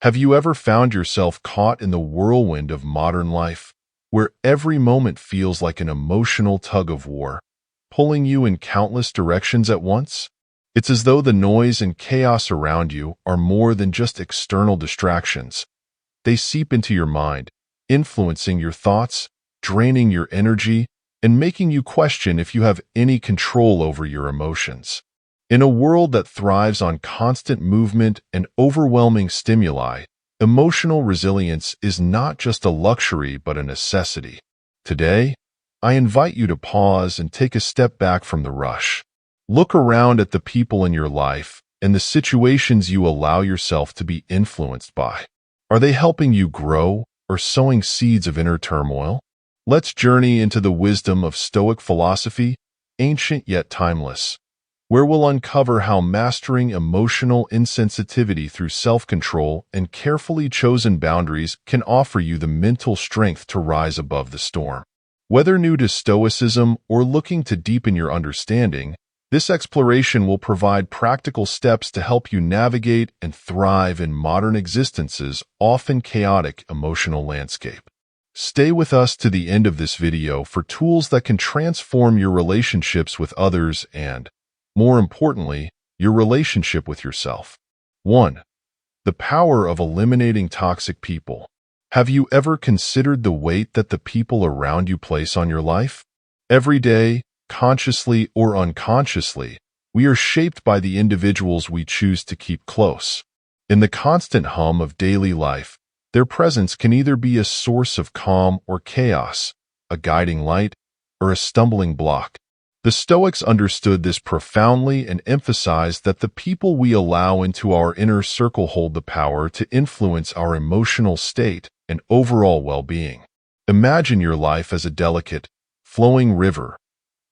Have you ever found yourself caught in the whirlwind of modern life, where every moment feels like an emotional tug-of-war, pulling you in countless directions at once? It's as though the noise and chaos around you are more than just external distractions. They seep into your mind, influencing your thoughts, draining your energy, and making you question if you have any control over your emotions. In a world that thrives on constant movement and overwhelming stimuli, emotional resilience is not just a luxury but a necessity. Today, I invite you to pause and take a step back from the rush. Look around at the people in your life and the situations you allow yourself to be influenced by. Are they helping you grow or sowing seeds of inner turmoil? Let's journey into the wisdom of Stoic philosophy, ancient yet timeless, where we'll uncover how mastering emotional insensitivity through self-control and carefully chosen boundaries can offer you the mental strength to rise above the storm. Whether new to Stoicism or looking to deepen your understanding, this exploration will provide practical steps to help you navigate and thrive in modern existence's often chaotic emotional landscape. Stay with us to the end of this video for tools that can transform your relationships with others and, more importantly, your relationship with yourself. 1. The power of eliminating toxic people. Have you ever considered the weight that the people around you place on your life? Every day, consciously or unconsciously, we are shaped by the individuals we choose to keep close. In the constant hum of daily life, their presence can either be a source of calm or chaos, a guiding light, or a stumbling block. The Stoics understood this profoundly and emphasized that the people we allow into our inner circle hold the power to influence our emotional state and overall well-being. Imagine your life as a delicate, flowing river.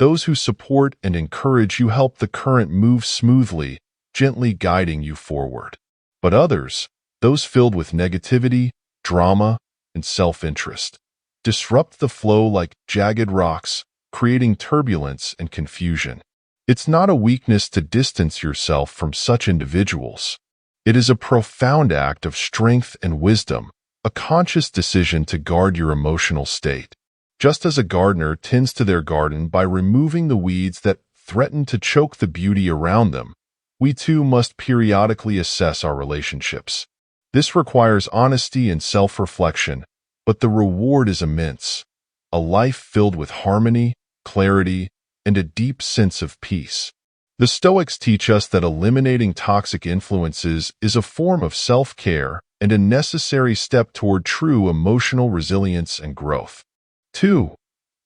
Those who support and encourage you help the current move smoothly, gently guiding you forward. But others, those filled with negativity, drama, and self-interest, disrupt the flow like jagged rocks, creating turbulence and confusion. It's not a weakness to distance yourself from such individuals. It is a profound act of strength and wisdom, a conscious decision to guard your emotional state. Just as a gardener tends to their garden by removing the weeds that threaten to choke the beauty around them, we too must periodically assess our relationships. This requires honesty and self-reflection, but the reward is immense. A life filled with harmony, clarity, and a deep sense of peace. The Stoics teach us that eliminating toxic influences is a form of self-care and a necessary step toward true emotional resilience and growth. 2.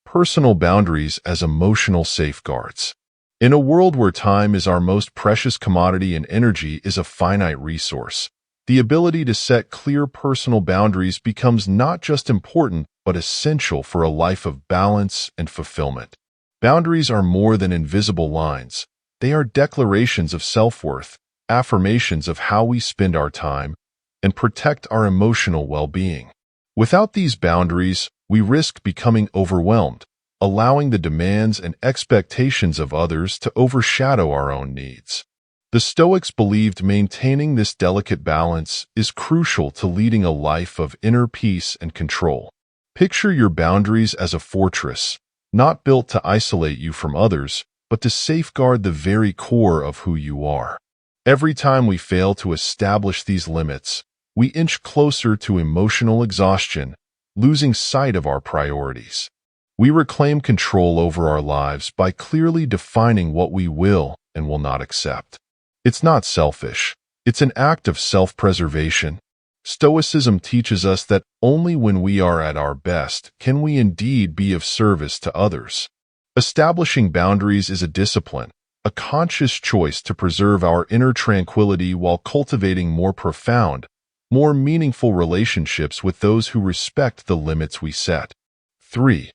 Personal boundaries as emotional safeguards. In a world where time is our most precious commodity and energy is a finite resource, the ability to set clear personal boundaries becomes not just important but essential for a life of balance and fulfillment. Boundaries are more than invisible lines. They are declarations of self-worth, affirmations of how we spend our time, and protect our emotional well-being. Without these boundaries, we risk becoming overwhelmed, allowing the demands and expectations of others to overshadow our own needs. The Stoics believed maintaining this delicate balance is crucial to leading a life of inner peace and control. Picture your boundaries as a fortress, not built to isolate you from others, but to safeguard the very core of who you are. Every time we fail to establish these limits, we inch closer to emotional exhaustion, losing sight of our priorities. We reclaim control over our lives by clearly defining what we will and will not accept. It's not selfish. It's an act of self-preservation. Stoicism teaches us that only when we are at our best can we indeed be of service to others. Establishing boundaries is a discipline, a conscious choice to preserve our inner tranquility while cultivating more profound, more meaningful relationships with those who respect the limits we set. 3.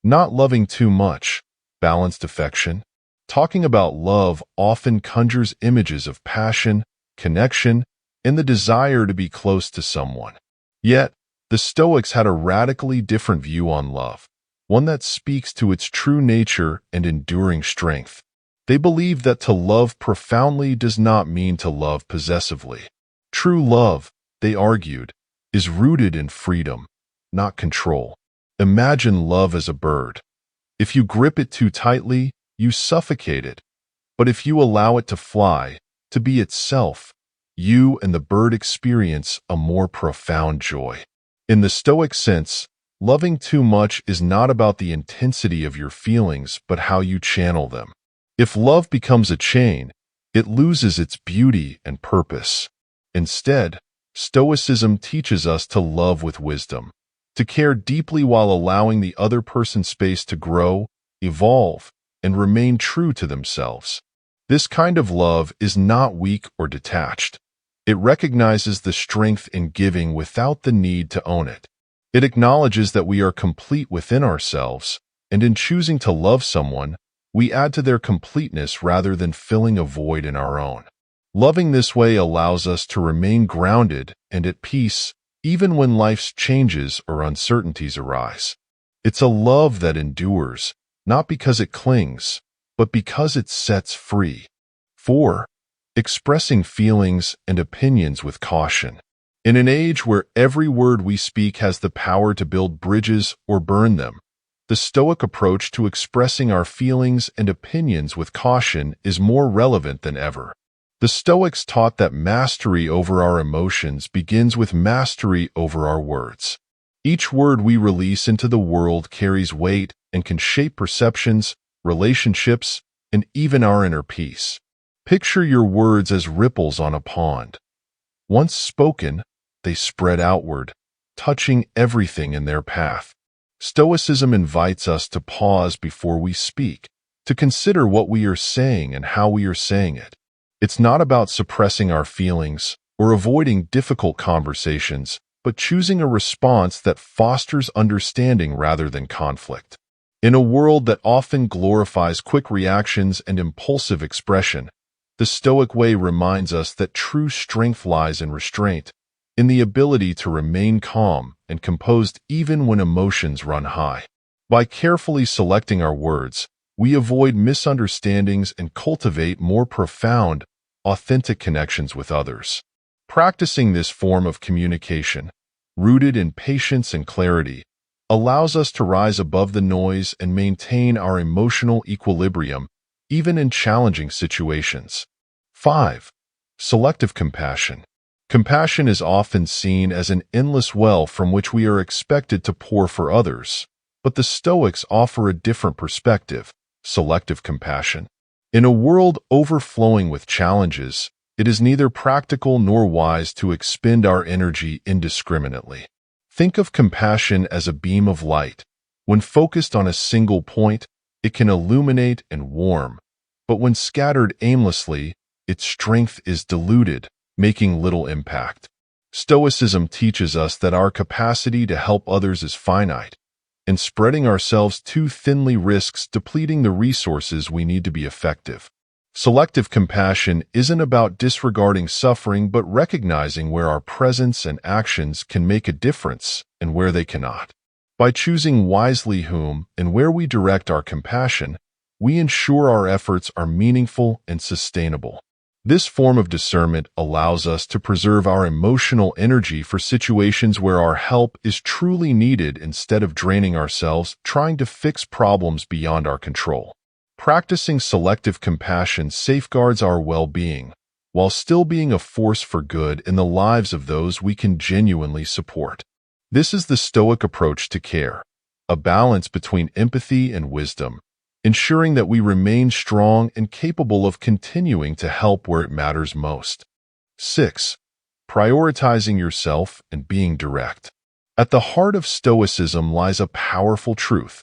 Not loving too much. Balanced affection. Talking about love often conjures images of passion, connection, and the desire to be close to someone. Yet, the Stoics had a radically different view on love, one that speaks to its true nature and enduring strength. They believed that to love profoundly does not mean to love possessively. True love, they argued, is rooted in freedom, not control. Imagine love as a bird. If you grip it too tightly, you suffocate it. But if you allow it to fly, to be itself, you and the bird experience a more profound joy. In the Stoic sense, loving too much is not about the intensity of your feelings, but how you channel them. If love becomes a chain, it loses its beauty and purpose. Instead, Stoicism teaches us to love with wisdom, to care deeply while allowing the other person space to grow, evolve, and remain true to themselves. This kind of love is not weak or detached. It recognizes the strength in giving without the need to own it. It acknowledges that we are complete within ourselves, and in choosing to love someone, we add to their completeness rather than filling a void in our own. Loving this way allows us to remain grounded and at peace, even when life's changes or uncertainties arise. It's a love that endures, not because it clings, but because it sets free. 4. Expressing feelings and opinions with caution. In an age where every word we speak has the power to build bridges or burn them, the Stoic approach to expressing our feelings and opinions with caution is more relevant than ever. The Stoics taught that mastery over our emotions begins with mastery over our words. Each word we release into the world carries weight and can shape perceptions, relationships, and even our inner peace. Picture your words as ripples on a pond. Once spoken, they spread outward, touching everything in their path. Stoicism invites us to pause before we speak, to consider what we are saying and how we are saying it. It's not about suppressing our feelings or avoiding difficult conversations, but choosing a response that fosters understanding rather than conflict. In a world that often glorifies quick reactions and impulsive expression, the Stoic way reminds us that true strength lies in restraint, in the ability to remain calm and composed even when emotions run high. By carefully selecting our words, we avoid misunderstandings and cultivate more profound, authentic connections with others. Practicing this form of communication, rooted in patience and clarity, allows us to rise above the noise and maintain our emotional equilibrium, even in challenging situations. 5. Selective compassion. Compassion is often seen as an endless well from which we are expected to pour for others, but the Stoics offer a different perspective: selective compassion. In a world overflowing with challenges, it is neither practical nor wise to expend our energy indiscriminately. Think of compassion as a beam of light. When focused on a single point, it can illuminate and warm, but when scattered aimlessly, its strength is diluted, making little impact. Stoicism teaches us that our capacity to help others is finite, and spreading ourselves too thinly risks depleting the resources we need to be effective. Selective compassion isn't about disregarding suffering, but recognizing where our presence and actions can make a difference and where they cannot. By choosing wisely whom and where we direct our compassion, we ensure our efforts are meaningful and sustainable. This form of discernment allows us to preserve our emotional energy for situations where our help is truly needed instead of draining ourselves trying to fix problems beyond our control. Practicing selective compassion safeguards our well-being, while still being a force for good in the lives of those we can genuinely support. This is the Stoic approach to care, a balance between empathy and wisdom, ensuring that we remain strong and capable of continuing to help where it matters most. 6. Prioritizing yourself and being direct. At the heart of Stoicism lies a powerful truth.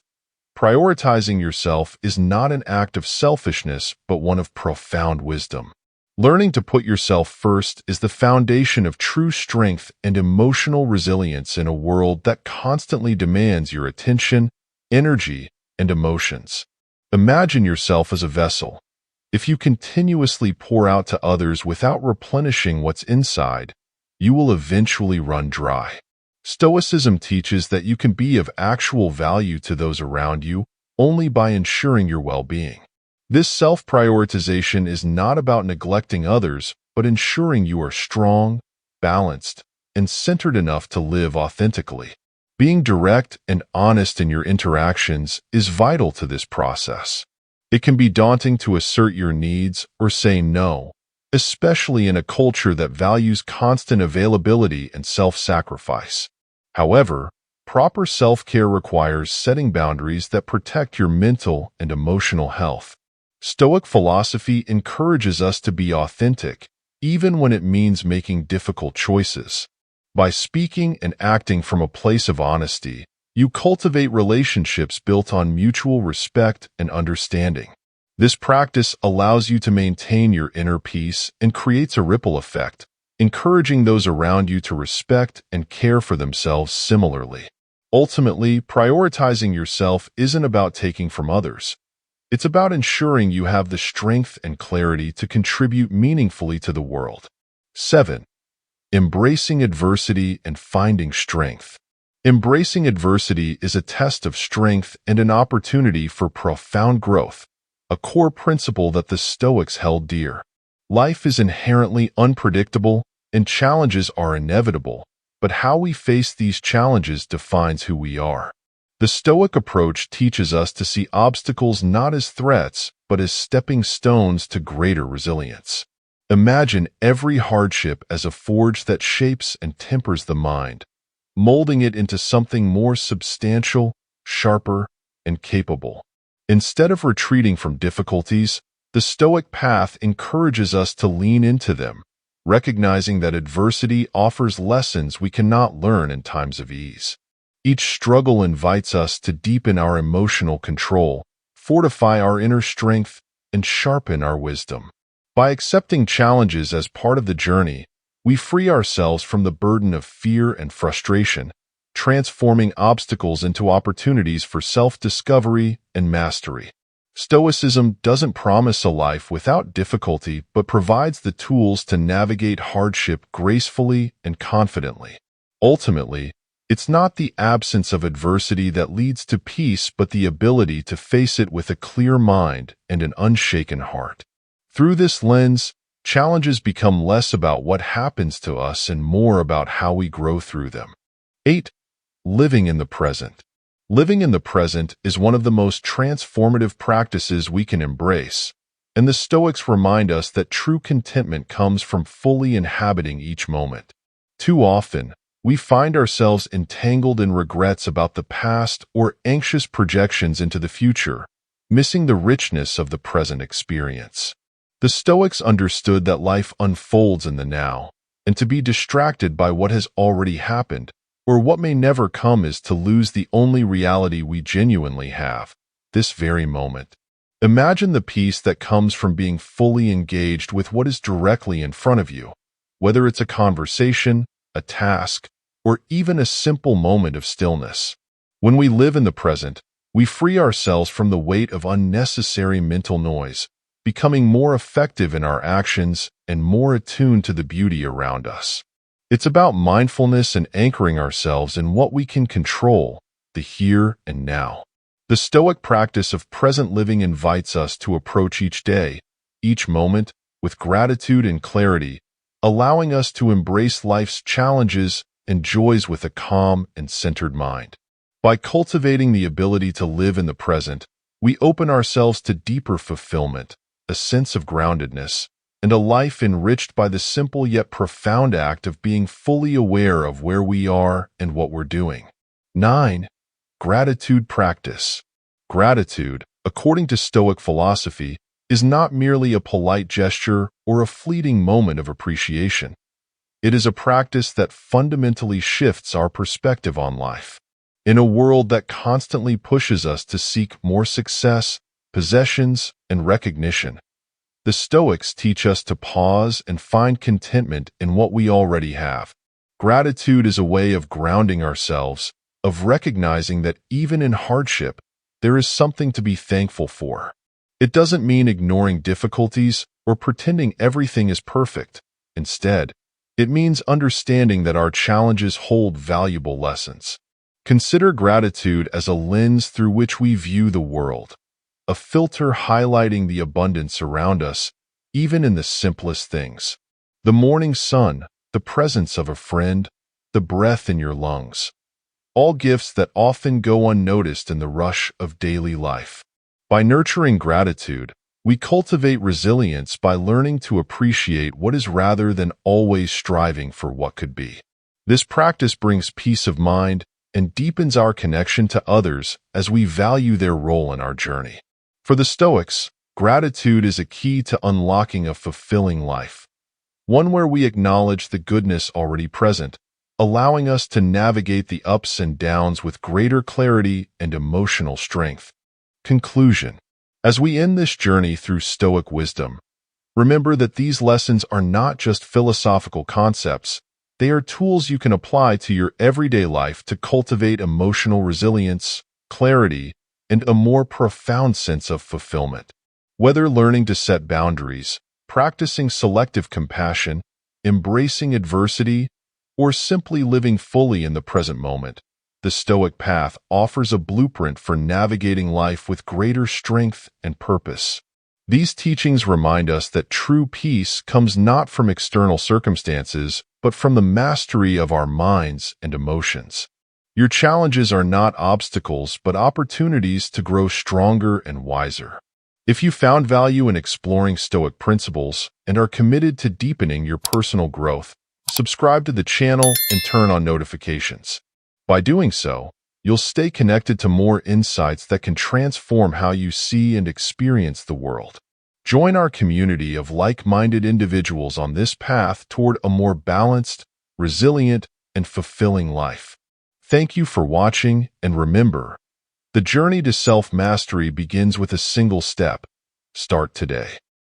Prioritizing yourself is not an act of selfishness, but one of profound wisdom. Learning to put yourself first is the foundation of true strength and emotional resilience in a world that constantly demands your attention, energy, and emotions. Imagine yourself as a vessel. If you continuously pour out to others without replenishing what's inside, you will eventually run dry. Stoicism teaches that you can be of actual value to those around you only by ensuring your well-being. This self-prioritization is not about neglecting others, but ensuring you are strong, balanced, and centered enough to live authentically. Being direct and honest in your interactions is vital to this process. It can be daunting to assert your needs or say no, especially in a culture that values constant availability and self-sacrifice. However, proper self-care requires setting boundaries that protect your mental and emotional health. Stoic philosophy encourages us to be authentic, even when it means making difficult choices. By speaking and acting from a place of honesty, you cultivate relationships built on mutual respect and understanding. This practice allows you to maintain your inner peace and creates a ripple effect, encouraging those around you to respect and care for themselves similarly. Ultimately, prioritizing yourself isn't about taking from others. It's about ensuring you have the strength and clarity to contribute meaningfully to the world. 7. Embracing adversity and finding strength. Embracing adversity is a test of strength and an opportunity for profound growth, a core principle that the Stoics held dear. Life is inherently unpredictable and challenges are inevitable, but how we face these challenges defines who we are. The Stoic approach teaches us to see obstacles not as threats, but as stepping stones to greater resilience. Imagine every hardship as a forge that shapes and tempers the mind, molding it into something more substantial, sharper, and capable. Instead of retreating from difficulties, the Stoic path encourages us to lean into them, recognizing that adversity offers lessons we cannot learn in times of ease. Each struggle invites us to deepen our emotional control, fortify our inner strength, and sharpen our wisdom. By accepting challenges as part of the journey, we free ourselves from the burden of fear and frustration, transforming obstacles into opportunities for self-discovery and mastery. Stoicism doesn't promise a life without difficulty, but provides the tools to navigate hardship gracefully and confidently. Ultimately, it's not the absence of adversity that leads to peace, but the ability to face it with a clear mind and an unshaken heart. Through this lens, challenges become less about what happens to us and more about how we grow through them. 8. Living in the present. Living in the present is one of the most transformative practices we can embrace, and the Stoics remind us that true contentment comes from fully inhabiting each moment. Too often, we find ourselves entangled in regrets about the past or anxious projections into the future, missing the richness of the present experience. The Stoics understood that life unfolds in the now, and to be distracted by what has already happened, or what may never come, is to lose the only reality we genuinely have, this very moment. Imagine the peace that comes from being fully engaged with what is directly in front of you, whether it's a conversation, a task, or even a simple moment of stillness. When we live in the present, we free ourselves from the weight of unnecessary mental noise, becoming more effective in our actions and more attuned to the beauty around us. It's about mindfulness and anchoring ourselves in what we can control, the here and now. The Stoic practice of present living invites us to approach each day, each moment, with gratitude and clarity, allowing us to embrace life's challenges and joys with a calm and centered mind. By cultivating the ability to live in the present, we open ourselves to deeper fulfillment, a sense of groundedness, and a life enriched by the simple yet profound act of being fully aware of where we are and what we're doing. 9. Gratitude practice. Gratitude, according to Stoic philosophy, is not merely a polite gesture or a fleeting moment of appreciation. It is a practice that fundamentally shifts our perspective on life. In a world that constantly pushes us to seek more success, possessions, and recognition, the Stoics teach us to pause and find contentment in what we already have. Gratitude is a way of grounding ourselves, of recognizing that even in hardship, there is something to be thankful for. It doesn't mean ignoring difficulties or pretending everything is perfect. Instead, it means understanding that our challenges hold valuable lessons. Consider gratitude as a lens through which we view the world, a filter highlighting the abundance around us, even in the simplest things. The morning sun, the presence of a friend, the breath in your lungs. All gifts that often go unnoticed in the rush of daily life. By nurturing gratitude, we cultivate resilience by learning to appreciate what is rather than always striving for what could be. This practice brings peace of mind and deepens our connection to others as we value their role in our journey. For the Stoics, gratitude is a key to unlocking a fulfilling life, one where we acknowledge the goodness already present, allowing us to navigate the ups and downs with greater clarity and emotional strength. Conclusion. As we end this journey through Stoic wisdom, remember that these lessons are not just philosophical concepts. They are tools you can apply to your everyday life to cultivate emotional resilience, clarity, and a more profound sense of fulfillment. Whether learning to set boundaries, practicing selective compassion, embracing adversity, or simply living fully in the present moment, the Stoic path offers a blueprint for navigating life with greater strength and purpose. These teachings remind us that true peace comes not from external circumstances, but from the mastery of our minds and emotions. Your challenges are not obstacles, but opportunities to grow stronger and wiser. If you found value in exploring Stoic principles and are committed to deepening your personal growth, subscribe to the channel and turn on notifications. By doing so, you'll stay connected to more insights that can transform how you see and experience the world. Join our community of like-minded individuals on this path toward a more balanced, resilient, and fulfilling life. Thank you for watching, and remember, the journey to self-mastery begins with a single step. Start today.